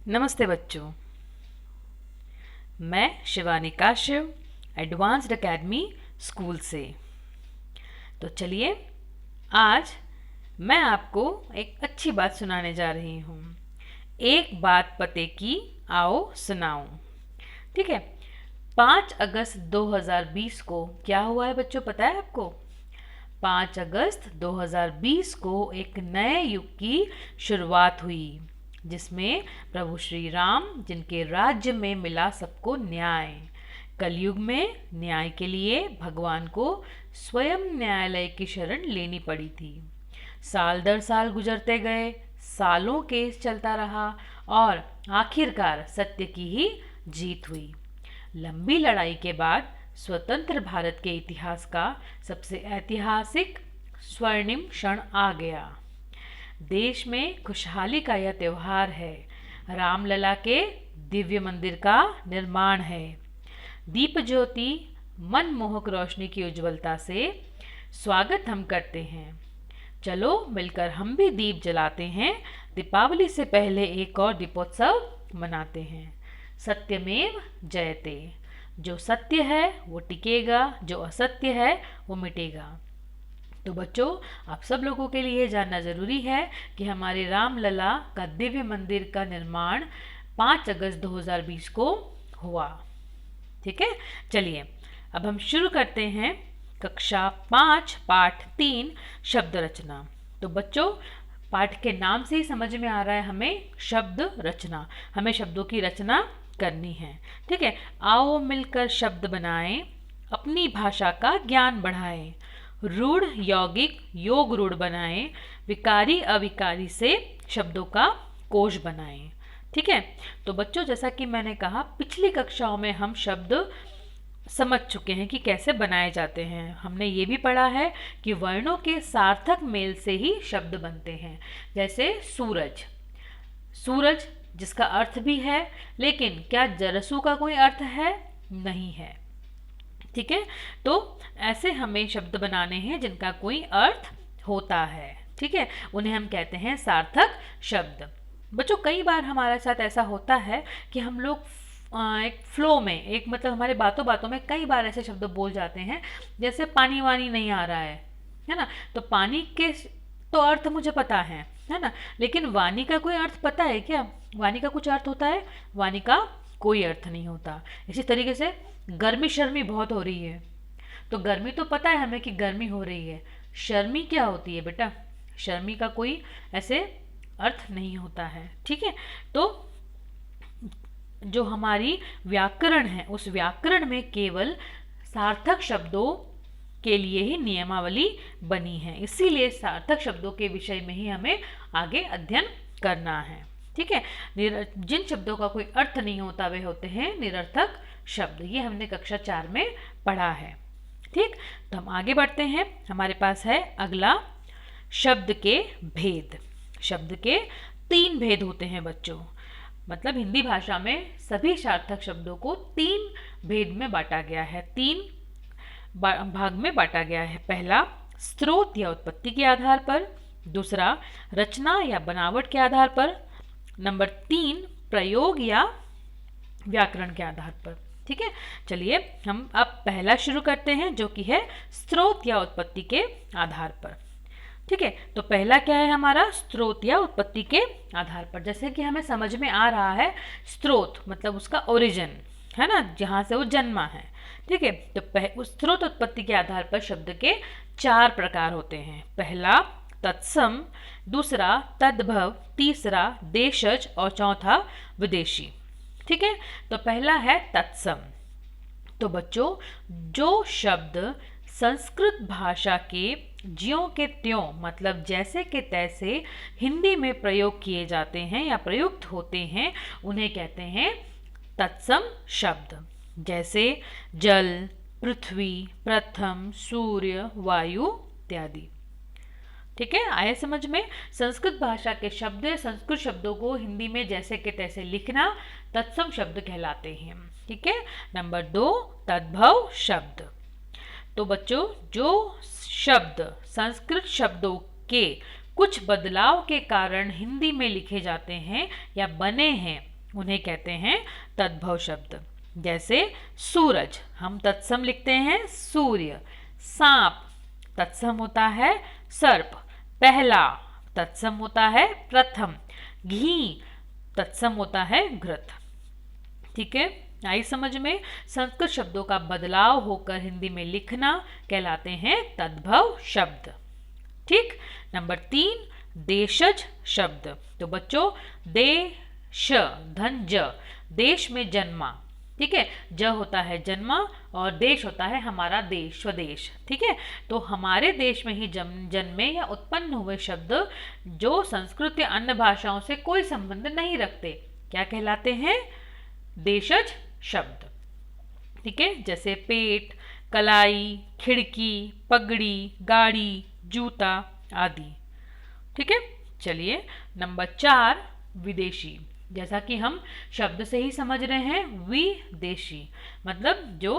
नमस्ते बच्चों, मैं Shivani Kashyap advanced academy school से। तो चलिए, आज मैं आपको एक अच्छी बात सुनाने जा रही हूँ। एक बात पते की, आओ सुनाऊं। ठीक है। 5 अगस्त 2020 को क्या हुआ है बच्चों, पता है आपको? 5 अगस्त 2020 को एक नए युग की शुरुआत हुई, जिसमें प्रभु श्री राम जिनके राज्य में मिला सबको न्याय। कलयुग में न्याय के लिए भगवान को स्वयं न्यायालय की शरण लेनी पड़ी थी। साल दर साल गुजरते गए, सालों केस चलता रहा और आखिरकार सत्य की ही जीत हुई। लंबी लड़ाई के बाद स्वतंत्र भारत के इतिहास का सबसे ऐतिहासिक स्वर्णिम क्षण आ गया। देश में खुशहाली का यह त्योहार है। रामलला के दिव्य मंदिर का निर्माण है। दीप ज्योति मनमोहक रोशनी की उज्ज्वलता से स्वागत हम करते हैं। चलो मिलकर हम भी दीप जलाते हैं। दीपावली से पहले एक और दीपोत्सव मनाते हैं। सत्यमेव जयते। जो सत्य है वो टिकेगा, जो असत्य है वो मिटेगा। तो बच्चों, आप सब लोगों के लिए जानना जरूरी है कि हमारे रामलला का दिव्य मंदिर का निर्माण 5 अगस्त 2020 को हुआ। ठीक है, चलिए अब हम शुरू करते हैं कक्षा 5 पाठ 3 शब्द रचना। तो बच्चों, पाठ के नाम से ही समझ में आ रहा है हमें शब्द रचना, हमें शब्दों की रचना करनी है। ठीक है, आओ मिलकर शब्द बनाएं, अपनी भाषा का ज्ञान बढ़ाएं, रूढ़ यौगिक योग रूढ़ बनाएं, विकारी अविकारी से शब्दों का कोश बनाएं। ठीक है, तो बच्चों जैसा कि मैंने कहा, पिछली कक्षाओं में हम शब्द समझ चुके हैं कि कैसे बनाए जाते हैं। हमने ये भी पढ़ा है कि वर्णों के सार्थक मेल से ही शब्द बनते हैं। जैसे सूरज, सूरज जिसका अर्थ भी है, लेकिन क्या जरसू का कोई अर्थ है? नहीं है। ठीक है, तो ऐसे हमें शब्द बनाने हैं जिनका कोई अर्थ होता है। ठीक है, उन्हें हम कहते हैं सार्थक शब्द। बच्चों, कई बार हमारे साथ ऐसा होता है कि हम लोग एक फ्लो में, एक मतलब हमारे बातों बातों में कई बार ऐसे शब्द बोल जाते हैं, जैसे पानी वानी नहीं आ रहा है ना। तो पानी के तो अर्थ मुझे पता है ना, लेकिन वाणी का कोई अर्थ पता है क्या? वाणी का कुछ अर्थ होता है? वाणी का कोई अर्थ नहीं होता। इसी तरीके से गर्मी शर्मी बहुत हो रही है, तो गर्मी तो पता है हमें कि गर्मी हो रही है। शर्मी क्या होती है बेटा? शर्मी का कोई ऐसे अर्थ नहीं होता है। ठीक है, तो जो हमारी व्याकरण है, उस व्याकरण में केवल सार्थक शब्दों के लिए ही नियमावली बनी है। इसीलिए सार्थक शब्दों के विषय में ही हमें आगे अध्ययन करना है। ठीक है, जिन शब्दों का कोई अर्थ नहीं होता वे होते हैं निरर्थक शब्द। ये हमने कक्षा 4 में पढ़ा है। ठीक, तो हम आगे बढ़ते हैं। हमारे पास है अगला शब्द के भेद। शब्द के 3 भेद होते हैं बच्चों। मतलब हिंदी भाषा में सभी सार्थक शब्दों को 3 भेद में बांटा गया है, 3 भाग में बांटा गया है। पहला, स्रोत या उत्पत्ति के आधार पर। दूसरा, रचना या बनावट के आधार पर। नंबर 3, प्रयोग या व्याकरण के आधार पर। ठीक है, चलिए हम अब पहला शुरू करते हैं, जो कि है स्रोत या उत्पत्ति के आधार पर। ठीक है, तो पहला क्या है हमारा? स्रोत या उत्पत्ति के आधार पर। जैसे कि हमें समझ में आ रहा है, स्रोत मतलब उसका ओरिजिन है ना, जहाँ से वो जन्मा है। ठीक है, तो उस स्रोत उत्पत्ति के आधार पर शब्द के 4 प्रकार होते हैं। पहला तत्सम, दूसरा तद्भव, तीसरा देशज और चौथा विदेशी। ठीक है, तो पहला है तत्सम। तो बच्चों, जो शब्द संस्कृत भाषा के ज्यों के त्यों मतलब जैसे के तैसे हिंदी में प्रयोग किए जाते हैं या प्रयुक्त होते हैं, उन्हें कहते हैं तत्सम शब्द। जैसे जल, पृथ्वी, प्रथम, सूर्य, वायु इत्यादि। ठीक है, आए समझ में? संस्कृत भाषा के शब्द संस्कृत शब्दों को हिंदी में जैसे के तैसे लिखना तत्सम शब्द कहलाते हैं। ठीक है, नंबर 2, तद्भव शब्द। तो बच्चों, जो शब्द संस्कृत शब्दों के कुछ बदलाव के कारण हिंदी में लिखे जाते हैं या बने हैं, उन्हें कहते हैं तद्भव शब्द। जैसे सूरज, हम तत्सम लिखते हैं सूर्य। सांप, तत्सम होता है सर्प। पहला, तत्सम होता है प्रथम। घी, तत्सम होता है घृत। ठीक है, आई समझ में? संस्कृत शब्दों का बदलाव होकर हिंदी में लिखना कहलाते हैं तद्भव शब्द। ठीक। नंबर 3, देशज शब्द। तो बच्चों, देश धन ज, देश में जन्मा। ठीक है, ज होता है जन्मा और देश होता है हमारा देश, स्वदेश। ठीक है, तो हमारे देश में ही जन्मे या उत्पन्न हुए शब्द जो संस्कृत या अन्य भाषाओं से कोई संबंध नहीं रखते, क्या कहलाते हैं? देशज शब्द। ठीक है, जैसे पेट, कलाई, खिड़की, पगड़ी, गाड़ी, जूता आदि। ठीक है, चलिए नंबर 4, विदेशी। जैसा कि हम शब्द से ही समझ रहे हैं, विदेशी मतलब जो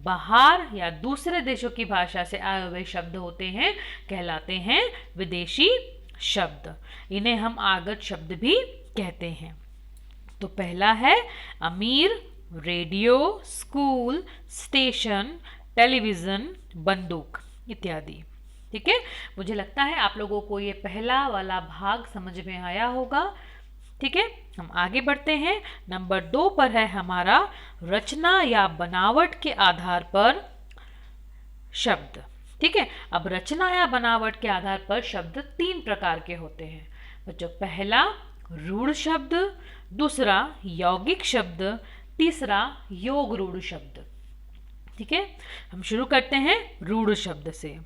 बाहर या दूसरे देशों की भाषा से आए हुए शब्द होते हैं कहलाते हैं विदेशी शब्द। इन्हें हम आगत शब्द भी कहते हैं। तो पहला है अमीर, रेडियो, स्कूल, स्टेशन, टेलीविजन, बंदूक इत्यादि। ठीक है, मुझे लगता है आप लोगों को ये पहला वाला भाग समझ में आया होगा। ठीक है, हम आगे बढ़ते हैं। नंबर 2 पर है हमारा रचना या बनावट के आधार पर शब्द। ठीक है, अब रचना या बनावट के आधार पर शब्द 3 प्रकार के होते हैं बच्चों। पहला रूढ़ शब्द, दूसरा यौगिक शब्द, तीसरा योग रूढ़ शब्द। ठीक है, हम शुरू करते हैं रूढ़ शब्द से।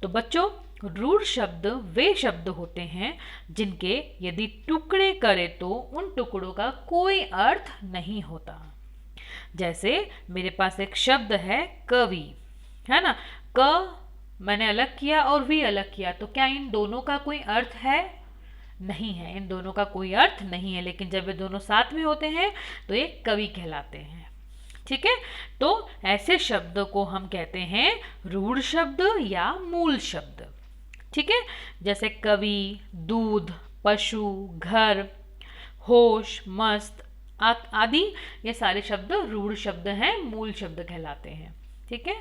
तो बच्चों, रूढ़ शब्द वे शब्द होते हैं जिनके यदि टुकड़े करें तो उन टुकड़ों का कोई अर्थ नहीं होता। जैसे मेरे पास एक शब्द है कवि, है ना। क मैंने अलग किया और वी अलग किया, तो क्या इन दोनों का कोई अर्थ है? नहीं है, इन दोनों का कोई अर्थ नहीं है। लेकिन जब वे दोनों साथ में होते हैं तो ये कवि कहलाते हैं। ठीक है, तो ऐसे शब्द को हम कहते हैं रूढ़ शब्द या मूल शब्द। ठीक है, जैसे कवि, दूध, पशु, घर, होश, मस्त आदि, ये सारे शब्द रूढ़ शब्द हैं, मूल शब्द कहलाते हैं। ठीक है,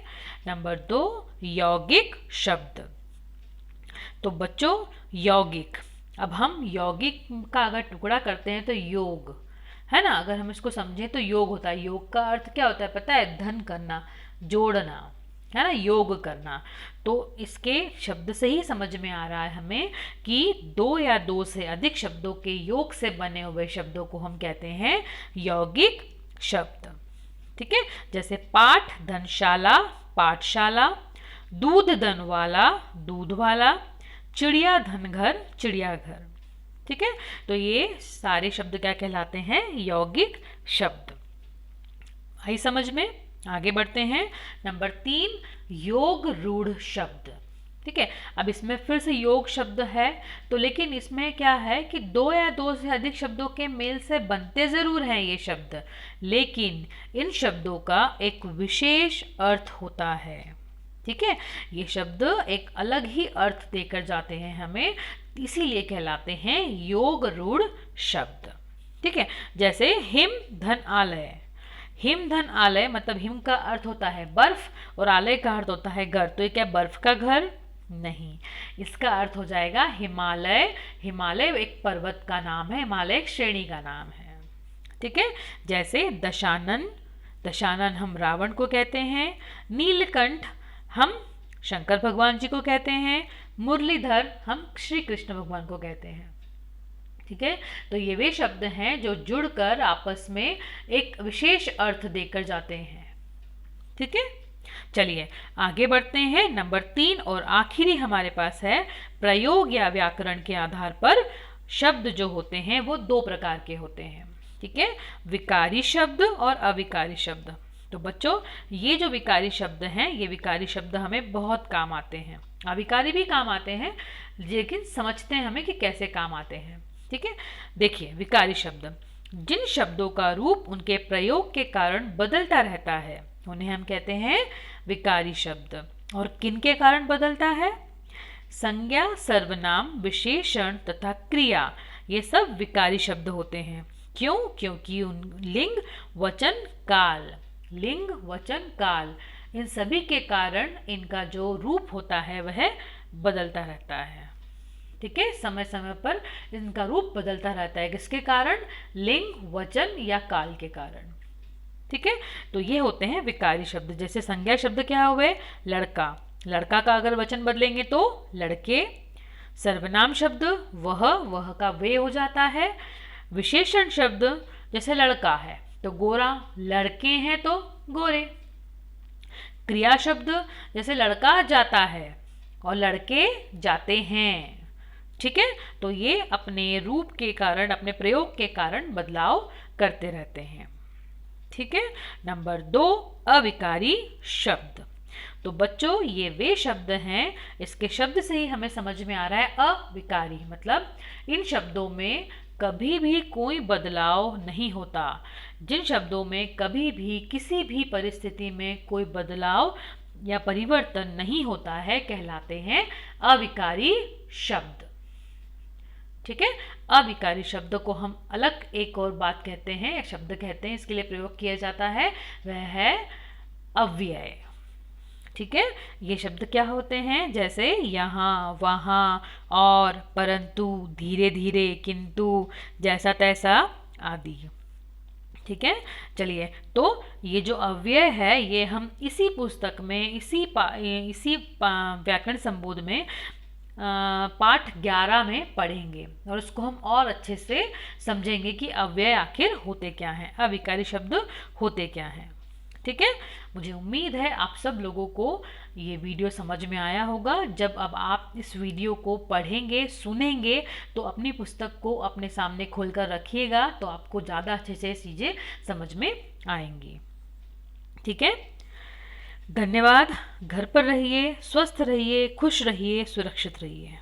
नंबर 2 यौगिक शब्द। तो बच्चों, यौगिक, अब हम यौगिक का अगर टुकड़ा करते हैं तो योग, है ना। अगर हम इसको समझें तो योग होता है। योग का अर्थ क्या होता है पता है? धन करना, जोड़ना, है ना, योग करना। तो इसके शब्द से ही समझ में आ रहा है हमें कि 2 या 2 से अधिक शब्दों के योग से बने हुए शब्दों को हम कहते हैं यौगिक शब्द। ठीक है, जैसे पाठ धनशाला, पाठशाला, दूध धन वाला, दूध वाला, चिड़िया धन घर, चिड़ियाघर। ठीक है, तो ये सारे शब्द क्या कहलाते हैं? यौगिक शब्द। आई समझ में? आगे बढ़ते हैं। नंबर 3 योग रूढ़ शब्द। ठीक है, अब इसमें फिर से योग शब्द है, तो लेकिन इसमें क्या है कि 2 या 2 से अधिक शब्दों के मेल से बनते जरूर हैं ये शब्द, लेकिन इन शब्दों का एक विशेष अर्थ होता है। ठीक है, ये शब्द एक अलग ही अर्थ देकर जाते हैं हमें, इसीलिए कहलाते हैं योग रूढ़ शब्द। ठीक है, जैसे हिम धन आलय। हिम धन आलय मतलब हिम का अर्थ होता है बर्फ और आलय का अर्थ होता है घर। तो ये क्या बर्फ का घर? नहीं, इसका अर्थ हो जाएगा हिमालय। हिमालय एक पर्वत का नाम है, हिमालय एक श्रेणी का नाम है। ठीक है, जैसे दशानन, दशानन हम रावण को कहते हैं। नीलकंठ हम शंकर भगवान जी को कहते हैं। मुरलीधर हम श्री कृष्ण भगवान को कहते हैं। ठीक है, तो ये वे शब्द हैं जो जुड़कर आपस में एक विशेष अर्थ देकर जाते हैं। ठीक है, चलिए आगे बढ़ते हैं। नंबर 3 और आखिरी हमारे पास है प्रयोग या व्याकरण के आधार पर शब्द जो होते हैं वो 2 प्रकार के होते हैं। ठीक है, विकारी शब्द और अविकारी शब्द। तो बच्चों, ये जो विकारी शब्द हैं, ये विकारी शब्द हमें बहुत काम आते हैं। अविकारी भी काम आते हैं, लेकिन समझते हैं हमें कि कैसे काम आते हैं। ठीक है, देखिए विकारी शब्द, जिन शब्दों का रूप उनके प्रयोग के कारण बदलता रहता है उन्हें हम कहते हैं विकारी शब्द। और किन के कारण बदलता है? संज्ञा, सर्वनाम, विशेषण तथा क्रिया, ये सब विकारी शब्द होते हैं। क्यों? क्योंकि लिंग वचन काल इन सभी के कारण इनका जो रूप होता है वह बदलता रहता है। ठीक है, समय समय पर इनका रूप बदलता रहता है। किसके कारण? लिंग, वचन या काल के कारण। ठीक है, तो ये होते हैं विकारी शब्द। जैसे संज्ञा शब्द क्या हुए? लड़का। लड़का का अगर वचन बदलेंगे तो लड़के। सर्वनाम शब्द वह का वे हो जाता है। विशेषण शब्द जैसे लड़का है तो गोरा, लड़के हैं तो गोरे। क्रिया शब्द जैसे लड़का जाता है और लड़के जाते हैं। ठीक है, तो ये अपने रूप के कारण, अपने प्रयोग के कारण बदलाव करते रहते हैं। ठीक है, नंबर 2, अविकारी शब्द। तो बच्चों ये वे शब्द हैं, इसके शब्द से ही हमें समझ में आ रहा है अविकारी मतलब इन शब्दों में कभी भी कोई बदलाव नहीं होता। जिन शब्दों में कभी भी किसी भी परिस्थिति में कोई बदलाव या परिवर्तन नहीं होता है कहलाते हैं अविकारी शब्द। ठीक है, अविकारी शब्द को हम अलग एक और बात कहते हैं, एक शब्द कहते हैं, इसके लिए प्रयोग किया जाता है, वह है अव्यय। ठीक है, ये शब्द क्या होते हैं? जैसे यहाँ, वहाँ, और, परंतु, धीरे धीरे, किंतु, जैसा तैसा आदि। ठीक है, चलिए, तो ये जो अव्यय है ये हम इसी पुस्तक में, इसी व्याकरण संबोध में पाठ 11 में पढ़ेंगे और उसको हम और अच्छे से समझेंगे कि अव्यय आखिर होते क्या हैं, अविकारी शब्द होते क्या हैं। ठीक है, मुझे उम्मीद है आप सब लोगों को ये वीडियो समझ में आया होगा। जब अब आप इस वीडियो को पढ़ेंगे, सुनेंगे तो अपनी पुस्तक को अपने सामने खोलकर रखिएगा तो आपको ज़्यादा अच्छे से चीज़ें समझ में आएंगी। ठीक है, धन्यवाद। घर पर रहिए, स्वस्थ रहिए, खुश रहिए, सुरक्षित रहिए।